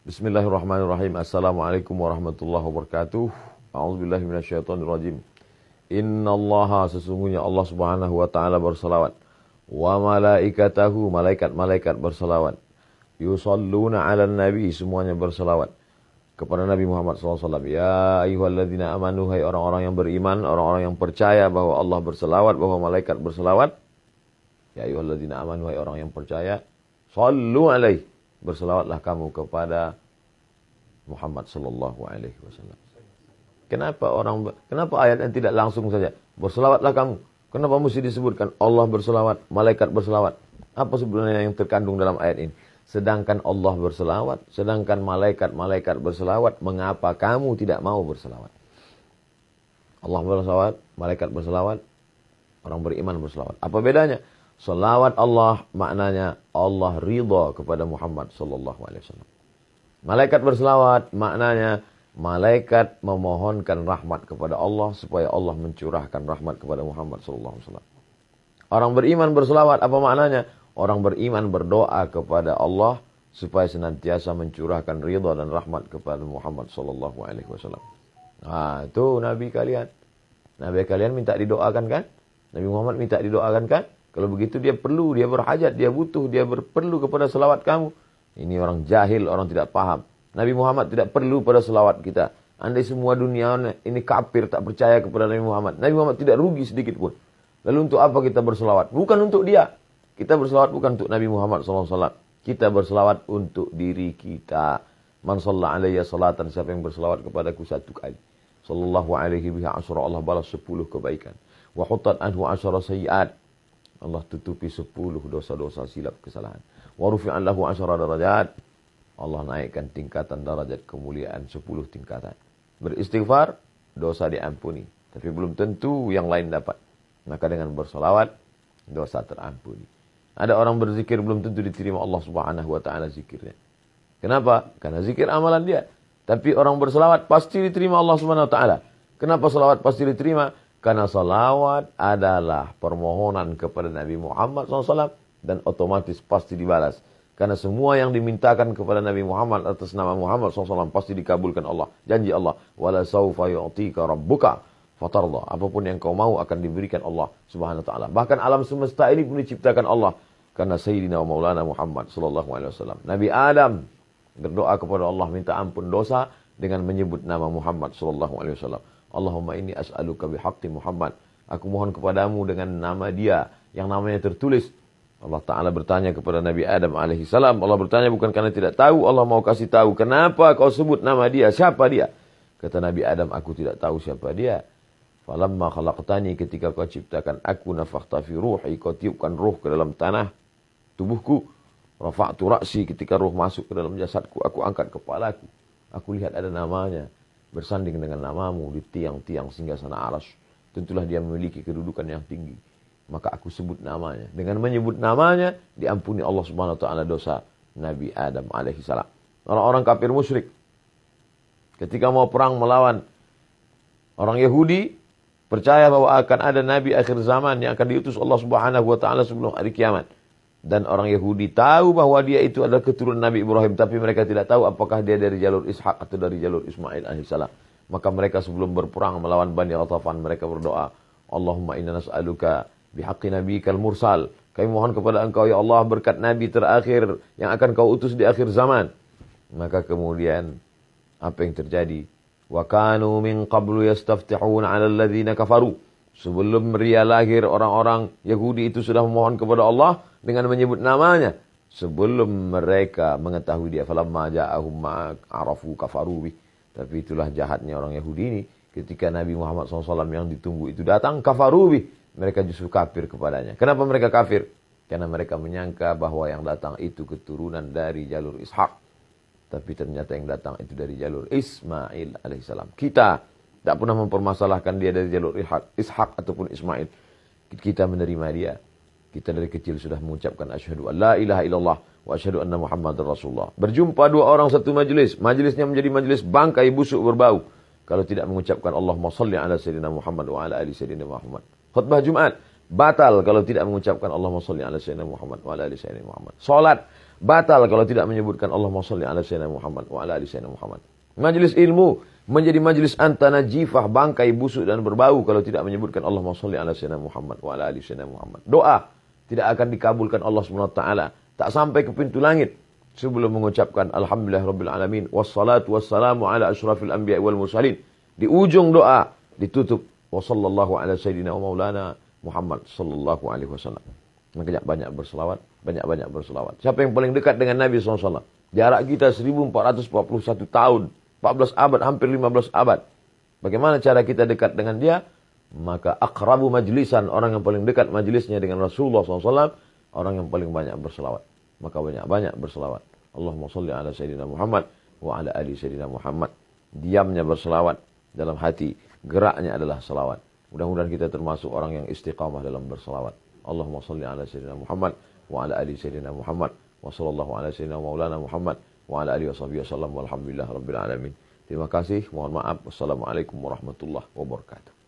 Bismillahirrahmanirrahim. Assalamualaikum warahmatullahi wabarakatuh. A'udzubillahi minasyaitonirrajim. Innallaha, sesungguhnya Allah Subhanahu wa taala berselawat. Wa malaikatahu, malaikat-malaikat berselawat. Yusalluna 'alan nabi, semuanya berselawat kepada Nabi Muhammad SAW. Ya ayyuhalladzina amanu, hai orang-orang yang beriman, orang-orang yang percaya bahwa Allah berselawat, bahwa malaikat berselawat. Ya ayyuhalladzina amanu, hai orang yang percaya, sallu alaihi, berselawatlah kamu kepada Muhammad sallallahu alaihi wasallam. Kenapa ayat yang tidak langsung saja berselawatlah kamu? Kenapa mesti disebutkan Allah berselawat, malaikat berselawat? Apa sebenarnya yang terkandung dalam ayat ini? Sedangkan Allah berselawat, sedangkan malaikat berselawat, mengapa kamu tidak mau berselawat? Allah berselawat, malaikat berselawat, orang beriman berselawat. Apa bedanya? Selawat Allah maknanya Allah ridha kepada Muhammad sallallahu alaihi wasallam. Malaikat berselawat maknanya malaikat memohonkan rahmat kepada Allah supaya Allah mencurahkan rahmat kepada Muhammad sallallahu alaihi wasallam. Orang beriman berselawat apa maknanya? Orang beriman berdoa kepada Allah supaya senantiasa mencurahkan ridha dan rahmat kepada Muhammad sallallahu alaihi wasallam. Nah, itu nabi kalian. Nabi kalian minta didoakan kan? Nabi Muhammad minta didoakan kan? Kalau begitu dia perlu, dia berhajat, dia butuh, dia perlu kepada selawat kamu. Ini orang jahil, orang tidak paham. Nabi Muhammad tidak perlu pada selawat kita. Andai semua dunia ini kafir, tak percaya kepada Nabi Muhammad, Nabi Muhammad tidak rugi sedikit pun. Lalu untuk apa kita berselawat? Bukan untuk dia. Kita berselawat bukan untuk Nabi Muhammad SAW. Kita berselawat untuk diri kita. Man shalla alayya salatan, siapa yang berselawat kepadaku satu kali, sallallahu alaihi biha asyara, Allah balas 10 kebaikan. Wa hutat anhu asyara sayyiat, Allah tutupi 10 dosa-dosa silap kesalahan. Wa rufi'an lahu asyara darajat, Allah naikkan tingkatan darajat kemuliaan 10 tingkatan. Beristighfar, dosa diampuni. Tapi belum tentu yang lain dapat. Maka dengan bersolawat, dosa terampuni. Ada orang berzikir belum tentu diterima Allah Subhanahu wa taala zikirnya. Kenapa? Karena zikir amalan dia. Tapi orang berselawat pasti diterima Allah Subhanahu wa taala. Kenapa selawat pasti diterima? Karena salawat adalah permohonan kepada Nabi Muhammad SAW dan otomatis pasti dibalas. Karena semua yang dimintakan kepada Nabi Muhammad atas nama Muhammad SAW pasti dikabulkan Allah. Janji Allah, wala saufa yu'tika rabbuka fatarda. Apapun yang kau mau akan diberikan Allah Subhanahu wa taala. Bahkan alam semesta ini pun diciptakan Allah karena Sayyidina wa Maulana Muhammad sallallahu alaihi wasallam. Nabi Adam berdoa kepada Allah minta ampun dosa dengan menyebut nama Muhammad sallallahu alaihi wasallam. Allahumma inni as'aluka bihaqqi Muhammad. Aku mohon kepadamu dengan nama dia yang namanya tertulis. Allah Ta'ala bertanya kepada Nabi Adam alaihi salam. Allah bertanya bukan karena tidak tahu. Allah mau kasih tahu. Kenapa kau sebut nama dia? Siapa dia? Kata Nabi Adam, aku tidak tahu siapa dia. Falamma khalaqtani, ketika kau ciptakan aku, nafakhta fi ruhi, kau tiupkan ruh ke dalam tanah tubuhku. Rafa'tu ra'si, ketika ruh masuk ke dalam jasadku, aku angkat kepalaku. Aku lihat ada namanya bersanding dengan namamu di tiang-tiang singgasana arsy. Tentulah dia memiliki kedudukan yang tinggi. Maka aku sebut namanya. Dengan menyebut namanya, diampuni Allah Subhanahu wa taala dosa Nabi Adam alaihi salam. Orang-orang kafir musyrik ketika mau perang melawan orang Yahudi, percaya bahwa akan ada nabi akhir zaman yang akan diutus Allah Subhanahu wa taala sebelum hari kiamat. Dan orang Yahudi tahu bahwa dia itu adalah keturunan Nabi Ibrahim. Tapi mereka tidak tahu apakah dia dari jalur Ishak atau dari jalur Ismail alaihissalam. Maka mereka sebelum berperang melawan Bani Ghatafan, mereka berdoa, Allahumma inna nas'aluka bihaqqi nabiyikal mursal. Kami mohon kepada engkau ya Allah berkat Nabi terakhir yang akan kau utus di akhir zaman. Maka kemudian apa yang terjadi? Wa kanu min qablu yastaftihuna 'ala alladhina kafaru. Sebelum dia lahir, orang-orang Yahudi itu sudah memohon kepada Allah dengan menyebut namanya. Sebelum mereka mengetahui dia. Falamma ja'ahum ma'arafu kafaru bih. Tapi itulah jahatnya orang Yahudi ini. Ketika Nabi Muhammad SAW yang ditunggu itu datang, kafaru bih. Mereka justru kafir kepadanya. Kenapa mereka kafir? Karena mereka menyangka bahwa yang datang itu keturunan dari jalur Ishak. Tapi ternyata yang datang itu dari jalur Ismail alaihissalam. Kita tidak pernah mempermasalahkan dia dari jalur Ishak ataupun Ismail. Kita menerima dia. Kita dari kecil sudah mengucapkan asyhadu an la ilaha illallah wa asyhadu anna Muhammadar Rasulullah. Berjumpa dua orang satu majelis, majelisnya menjadi majelis bangkai busuk berbau. Kalau tidak mengucapkan Allahumma salli ala sayyidina Muhammad wa ala ali sayyidina Muhammad. Khutbah Jumat batal kalau tidak mengucapkan Allahumma salli ala sayyidina Muhammad wa ala ali sayyidina Muhammad. Salat batal kalau tidak menyebutkan Allahumma sholli ala sayyidina Muhammad wa ala ali sayyidina Muhammad. Majelis ilmu menjadi majelis antanajifah, bangkai busuk dan berbau kalau tidak menyebutkan Allahumma sholli ala sayyidina Muhammad wa ala ali sayyidina Muhammad. Doa tidak akan dikabulkan Allah Subhanahu wa taala, tak sampai ke pintu langit sebelum mengucapkan alhamdulillahirabbil alamin wassalatu wassalamu ala asyrafil anbiya'i wal mursalin. Di ujung doa ditutup wa sallallahu ala sayyidina wa maulana Muhammad sallallahu alaihi wasallam. Makanya banyak berselawat, banyak-banyak berselawat. Siapa yang paling dekat dengan Nabi SAW? Jarak kita 1441 tahun, 14 abad, hampir 15 abad. Bagaimana cara kita dekat dengan dia? Maka akrabu majlisan, orang yang paling dekat majlisnya dengan Rasulullah SAW, orang yang paling banyak berselawat. Maka banyak-banyak berselawat. Allahumma sholli ala sayyidina Muhammad wa ala ali sayyidina Muhammad. Diamnya berselawat, dalam hati geraknya adalah selawat. Mudah-mudahan kita termasuk orang yang istiqamah dalam berselawat. Allahumma sholli ala sayyidina Muhammad wa ala ali sayyidina Muhammad wa sallallahu ala sayyidina maulana Muhammad wa ala alihi washabihi wasallam walhamdulillah rabbil alamin. Terima kasih, mohon maaf. Wassalamualaikum warahmatullahi wabarakatuh.